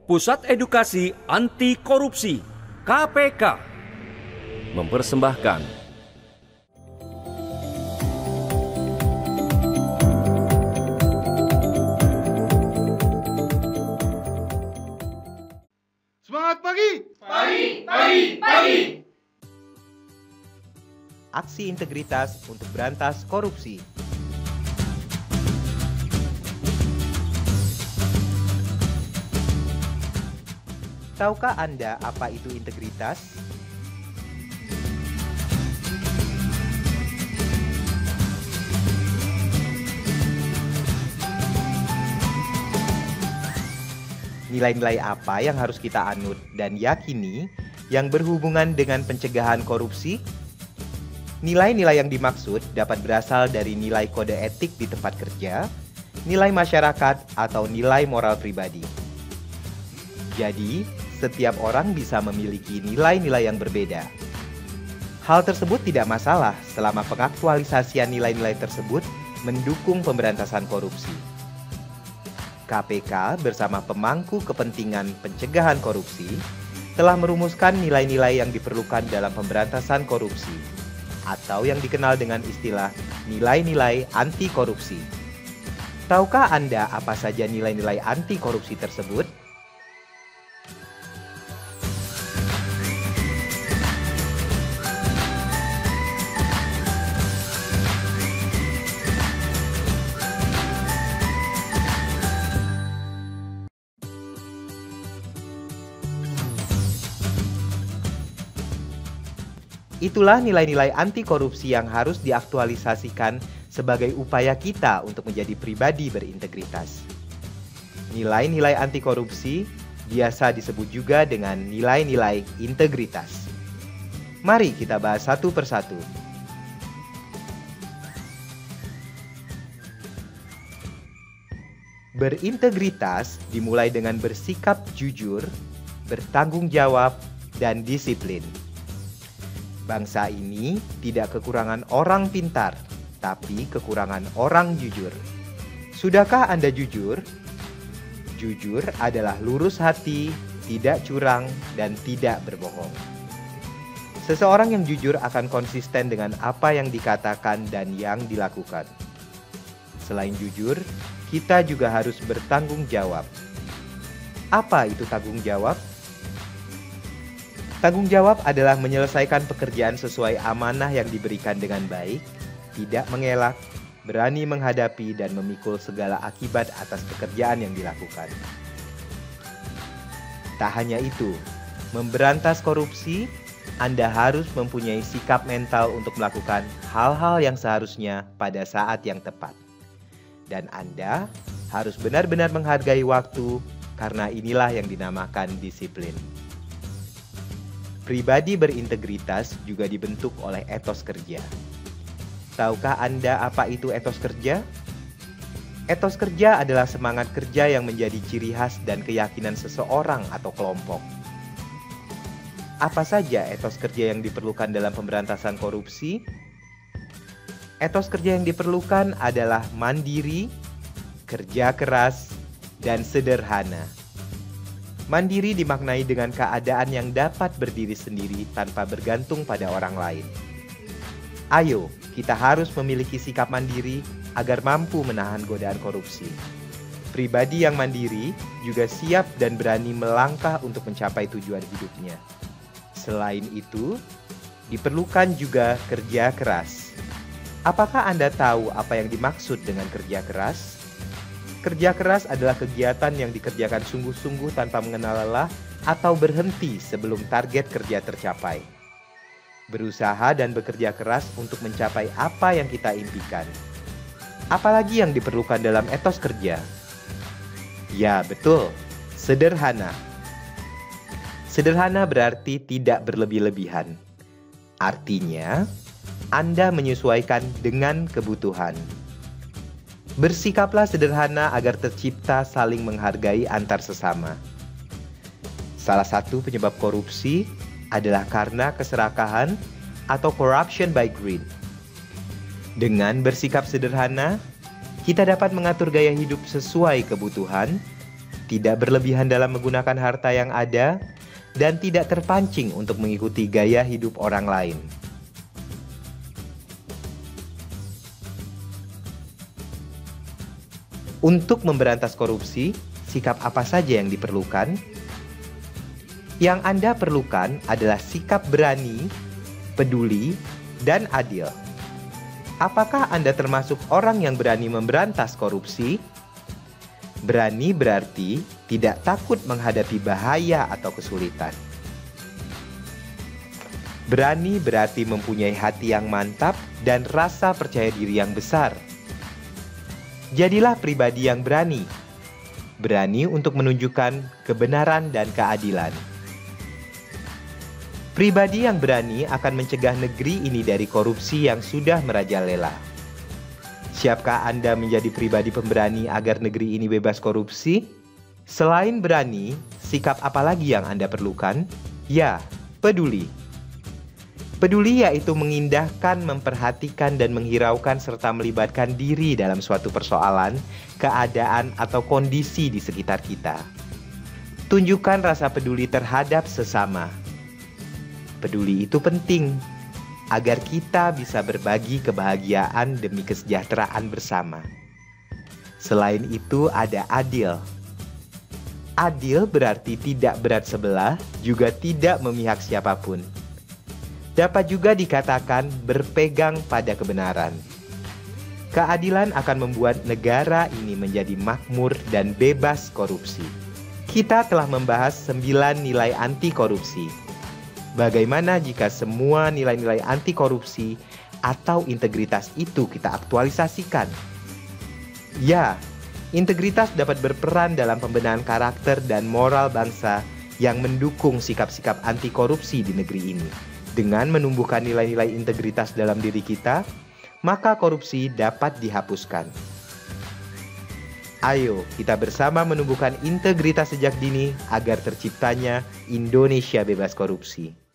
Pusat Edukasi Anti Korupsi KPK mempersembahkan Semangat pagi! Pagi! Aksi integritas untuk berantas korupsi. Tahukah Anda apa itu integritas? Nilai-nilai apa yang harus kita anut dan yakini yang berhubungan dengan pencegahan korupsi? Nilai-nilai yang dimaksud dapat berasal dari nilai kode etik di tempat kerja, nilai masyarakat, atau nilai moral pribadi. Jadi, setiap orang bisa memiliki nilai-nilai yang berbeda. Hal tersebut tidak masalah selama pengaktualisasian nilai-nilai tersebut mendukung pemberantasan korupsi. KPK bersama pemangku kepentingan pencegahan korupsi telah merumuskan nilai-nilai yang diperlukan dalam pemberantasan korupsi, atau yang dikenal dengan istilah nilai-nilai anti korupsi. Tahukah Anda apa saja nilai-nilai anti korupsi tersebut? Itulah nilai-nilai anti korupsi yang harus diaktualisasikan sebagai upaya kita untuk menjadi pribadi berintegritas. Nilai-nilai anti korupsi biasa disebut juga dengan nilai-nilai integritas. Mari kita bahas satu persatu. Berintegritas dimulai dengan bersikap jujur, bertanggung jawab, dan disiplin. Bangsa ini tidak kekurangan orang pintar, tapi kekurangan orang jujur. Sudahkah Anda jujur? Jujur adalah lurus hati, tidak curang, dan tidak berbohong. Seseorang yang jujur akan konsisten dengan apa yang dikatakan dan yang dilakukan. Selain jujur, kita juga harus bertanggung jawab. Apa itu tanggung jawab? Tanggung jawab adalah menyelesaikan pekerjaan sesuai amanah yang diberikan dengan baik, tidak mengelak, berani menghadapi dan memikul segala akibat atas pekerjaan yang dilakukan. Tak hanya itu, memberantas korupsi, Anda harus mempunyai sikap mental untuk melakukan hal-hal yang seharusnya pada saat yang tepat. Dan Anda harus benar-benar menghargai waktu, karena inilah yang dinamakan disiplin. Pribadi berintegritas juga dibentuk oleh etos kerja. Tahukah Anda apa itu etos kerja? Etos kerja adalah semangat kerja yang menjadi ciri khas dan keyakinan seseorang atau kelompok. Apa saja etos kerja yang diperlukan dalam pemberantasan korupsi? Etos kerja yang diperlukan adalah mandiri, kerja keras, dan sederhana. Mandiri dimaknai dengan keadaan yang dapat berdiri sendiri tanpa bergantung pada orang lain. Ayo, kita harus memiliki sikap mandiri agar mampu menahan godaan korupsi. Pribadi yang mandiri juga siap dan berani melangkah untuk mencapai tujuan hidupnya. Selain itu, diperlukan juga kerja keras. Apakah Anda tahu apa yang dimaksud dengan kerja keras? Kerja keras adalah kegiatan yang dikerjakan sungguh-sungguh tanpa mengenal lelah atau berhenti sebelum target kerja tercapai. Berusaha dan bekerja keras untuk mencapai apa yang kita impikan. Apalagi yang diperlukan dalam etos kerja? Ya, betul, sederhana. Sederhana berarti tidak berlebih-lebihan. Artinya, Anda menyesuaikan dengan kebutuhan. Bersikaplah sederhana agar tercipta saling menghargai antar sesama. Salah satu penyebab korupsi adalah karena keserakahan atau corruption by greed. Dengan bersikap sederhana, kita dapat mengatur gaya hidup sesuai kebutuhan tidak berlebihan dalam menggunakan harta yang ada, dan tidak terpancing untuk mengikuti gaya hidup orang lain. Untuk memberantas korupsi, sikap apa saja yang diperlukan? Yang Anda perlukan adalah sikap berani, peduli, dan adil. Apakah Anda termasuk orang yang berani memberantas korupsi? Berani berarti tidak takut menghadapi bahaya atau kesulitan. Berani berarti mempunyai hati yang mantap dan rasa percaya diri yang besar. Jadilah pribadi yang berani. Berani untuk menunjukkan kebenaran dan keadilan. Pribadi yang berani akan mencegah negeri ini dari korupsi yang sudah merajalela. Siapkah Anda menjadi pribadi pemberani agar negeri ini bebas korupsi? Selain berani, sikap apa lagi yang Anda perlukan? Ya, peduli. Peduli yaitu mengindahkan, memperhatikan, dan menghiraukan serta melibatkan diri dalam suatu persoalan, keadaan, atau kondisi di sekitar kita. Tunjukkan rasa peduli terhadap sesama. Peduli itu penting agar kita bisa berbagi kebahagiaan demi kesejahteraan bersama. Selain itu ada adil. Adil berarti tidak berat sebelah, juga tidak memihak siapapun. Dapat juga dikatakan berpegang pada kebenaran. Keadilan akan membuat negara ini menjadi makmur dan bebas korupsi. Kita telah membahas 9 nilai anti korupsi. Bagaimana jika semua nilai-nilai anti korupsi atau integritas itu kita aktualisasikan? Ya, integritas dapat berperan dalam pembenahan karakter dan moral bangsa yang mendukung sikap-sikap anti korupsi di negeri ini. Dengan menumbuhkan nilai-nilai integritas dalam diri kita, maka korupsi dapat dihapuskan. Ayo, kita bersama menumbuhkan integritas sejak dini agar terciptanya Indonesia bebas korupsi.